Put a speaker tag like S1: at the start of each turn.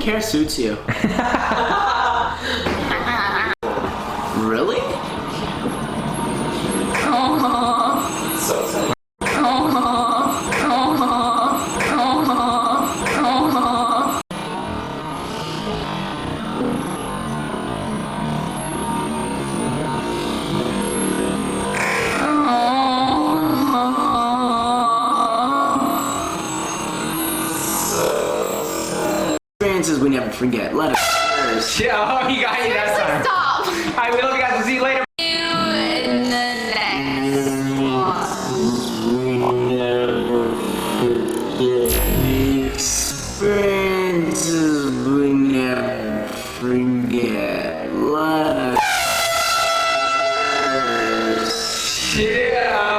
S1: Hair suits you. Really?
S2: So sad.
S1: Experiences we never forget. Let us.
S3: Yeah, he got you that time.
S4: Stop.
S3: I will. We got to see you later.
S4: In the next
S1: Experiences we never forget. Let us.
S3: Yeah.